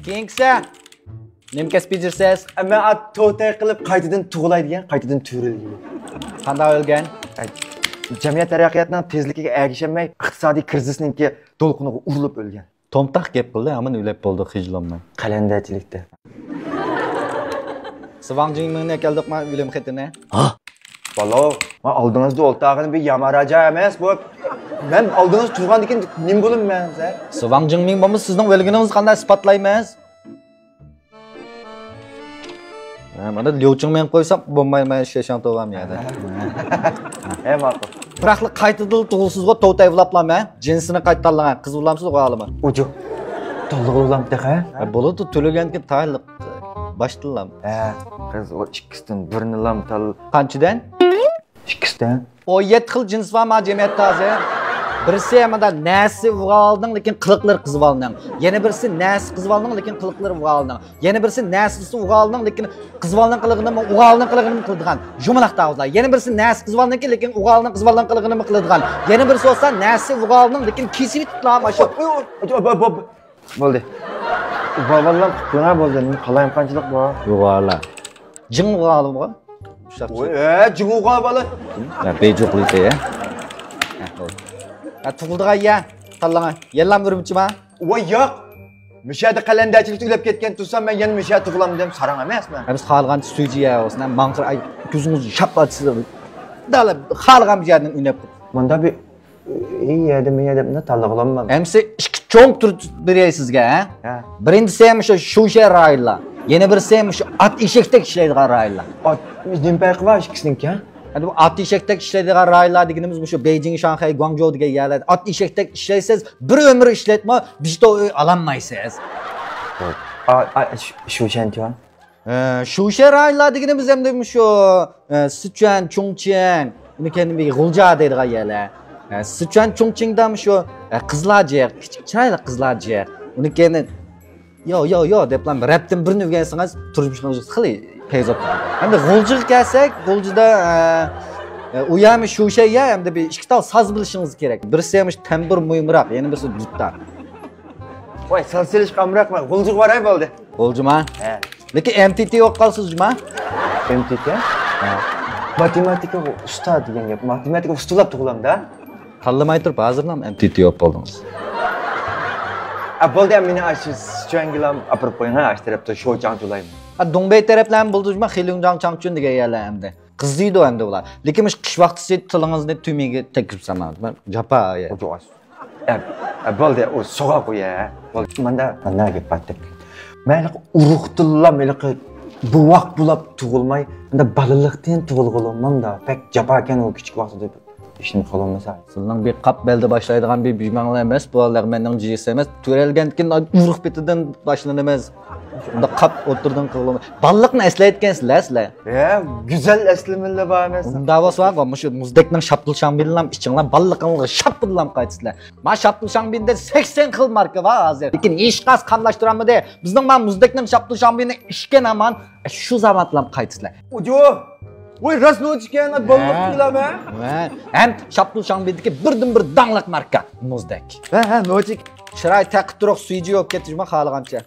Keyingisi nima kasb ijirsiz? Men to'tay qilib qaytadan tug'ilay degan, qaytadan tug'ilgan. Qanday o'lgan? Jamiyat taraqqiyotining tezligiga ergashamay, iqtisodiy krizisningki to'lqiniga urilib o'lgan. Tomtaq gap qildi, aman o'lib bo'ldi hijlonmay. Qalandachilikda. Svang Jingmingni keldiqmi o'lim xetini? Ha. Balo, men oldingizda o'ltag'ini bir yamaraja emas bu. Men oldingiz turgandan keyin nima bo'limman, siz? Svang Jingming bo'lmasa sizning o'lganingizni qanday isbotlaymiz? Mana Liu Chingming qo'ysam bo'lmayman sheshan to'g'am yerda. Ma'qul. Biroq qaytadan tug'ilsizga to'tay vlaplama, jinsini qayta tanlagan qiz ulamsiz o'g'alimi? Uju. To'liq ulam deqa? Bo'ladi, to'laganki tayinliq başlayalım. Kız o ikisinden birini lam tal. Qanchadan? İkisinden. O 7 xil jins var ma jamiyatda hozir. Birisi hamda nasi vuralding lekin qiliqlar qizib olding. Yana birisi nasi qizib olding lekin qiliqlar vuralding. Yana birisi nasisi vuralding lekin qizib olding qilig'ini qildigan. Jumlaqda o'zlar. Yana birisi nasi qizib olding lekin vuralding qilig'ini qildigan. Yana birisi olsa nasi vuralding lekin kesib tutlam shu. Bo'ldi. Babalar qutluğa bo'ldi. Qalayim qanchalik bor? Yo'g'ala. Jing vuralib bor. Jing vuralib. Ya bejoqlisi ya. Tug'ildiga ya, tanlagan. Yellam urumchima? Voy yo'q. Mishada qalandachilik ulab ketgan tursam men yana mishada tug'ilam dem sarang emasman. Biz xalqan studiya o'sna manqir ay ko'zingiz shaplatisiz. Dala xalqam yerdan o'ynab. Bunda bir men deb tanlag'olamman. Hamsi ikki cho'ng tur berasizga, ha? Birinchisi ham shu rayonlar. Yana birisi ham shu at eshakdek ishlaydigan rayonlar. At nima farqi bor ikkisiniki, ha? Hadi bu at eshakdek ishlaydigan rayonlar deganimiz bu Beijing, Shanxay, Guangzhou degan yerlar. At eshakdek ishlaysiz, bir umr ishlatma, bizda ololmaysiz. Shu shantiyon. Shu rayonlar deganimiz ham shu Sichuan, Chongqing, uni kendimi G'ulja deydigan yerlar. Sichuan, Chongqingdan shu qizlarjiq, chiroyli qizlarjiq. Uni keyin yo deblam rapdan birini o'rgansangiz turmushingiz xili payzop. Endi G'uljiga kelsak, G'uljida u ham shu ya, hamda bir ikki tal soz bilishingiz kerak. Birisi ham tambur muhimroq, yana birisi dudlar. Voy, salsilish qamroqmi? G'uljiga boray bo'ldi. G'uljima? Ha. Lekin MTT yo'q qolsizmi? MTT? Ha. Matematika usta degan gap. Matematika ustulab tug'ilamda. Tanlamay turib, hozirlam MTT yo'q bo'ldingiz. Bo'ldi, meni Sichuangilam apirib qo'ying, ha, tarafda sho'chang to'layman. Dongbay taraflarni bo'ldingizmi? Xilingdang Changchun degan yerlar hamda. Qiziydi endi ular. Lekin qish vaqtida tilingizni tumiga tekib samaman. Men japa. Bo'ldi, o so'g'a qo'ya. Bo'ldi. Menda gap batib. Men urug'tilla, men bu vaqt bo'lib tug'ilmay, menda balalikdan tug'ilganman-da. Pek japa ekan o kichik vaqtida. İşini qololmasa. Sizning bir qap belda boshlaydigan bir buymanlar emas, bular menning jiysi emas. To'ralgankin urug' betidan boshlanamiz. Unda qap o'tirdan qilib. Balliqni eslayotgansizlar. Güzel eslimilar bor emas. Davos var, shu muzdekning shaptilshanbilam ichinglar balliqinglar shapillam qaytsizlar. Men shaptilshanbinda 80 xil marka bor hozir. Lekin hech qas qamlashtiramadi. Bizning men muzdekning shaptilshanbini ishgan aman shu zamatlam qaytsizlar. Voy, rasnochkan balliq qilama. Ham shaptilshanbindagi birdan-bir dangliq marka muzdek. Nochik. Chiroy taqib turuq suyji yo'q ketishma xoligancha.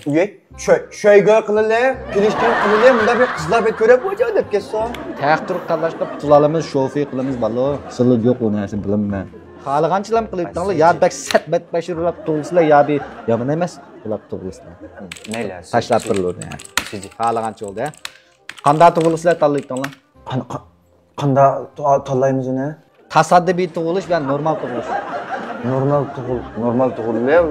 Shoyga qilinglar, kelishgan qilinglar, bunda bir qizlar bir ko'rib o'ja deb ketsin. Taqib turuq qilashqa pulalamiz, shofiy qilamiz, balo. Sili yo'q u narsa bilaman. Xoliganchilar qilibdinglar, yo bak sat bat bashirlab tug'ilsizlar, yo bir yomon emas, qilib tug'ilsizlar. Mayli. Tashlab turiladi. Siz xoligancha bo'ldi. Qanday tug'ilsizlar tanlaydinglar? Qanday tanlaymiz uni? Tasaddibiy tug'ilish va normal tug'ilish. Normal tug'ilishlar.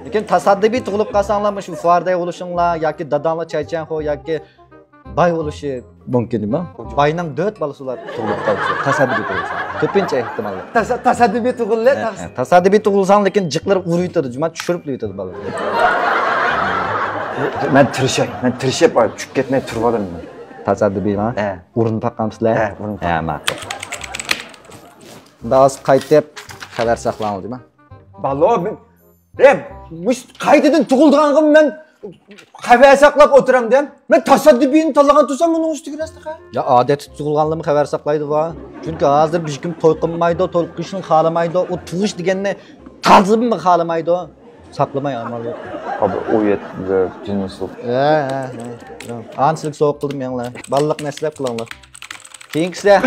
Lekin tasaddibiy tug'ilib qolsanglar, shu farday bo'lishinglar yoki dadanglar chaychanxo yoki boy bo'lishi mumkinmi? Boyning 4 bolasi ular tug'ilib qolsa, tasaddibiy tug'ilsa. Ko'pincha ehtimollar. Tasaddibiy tug'illar. Tasaddibiy tug'ilsang, lekin jiqlar uriytadi, juma tushirib qo'yadi bola. Men tirishib tushib ketmay turvadim. Tasaddibiymi? O'rin taqamsizlar? O'rin. Ma'qul. Bas qaytib xabar saqlanadimi? Balo, qaytadan tug'ilganimga men xabar saqlab o'tiram dem. Men tasaddibiyni tanlagan tursam, buni ustiga rastqa. Ya odat tug'ilganlarni xabar saqlaydi va. Chunki hozir hech kim to'y qilmaydi, to'y qilishni xolamaydi, u tug'ish deganni ta'zimni xolamaydi. Saklamay amalı. Abi oyet ve cinsel. Ansızlık soğuk kıldım yanlar. Ballık neslep kılanlar. Keyingisi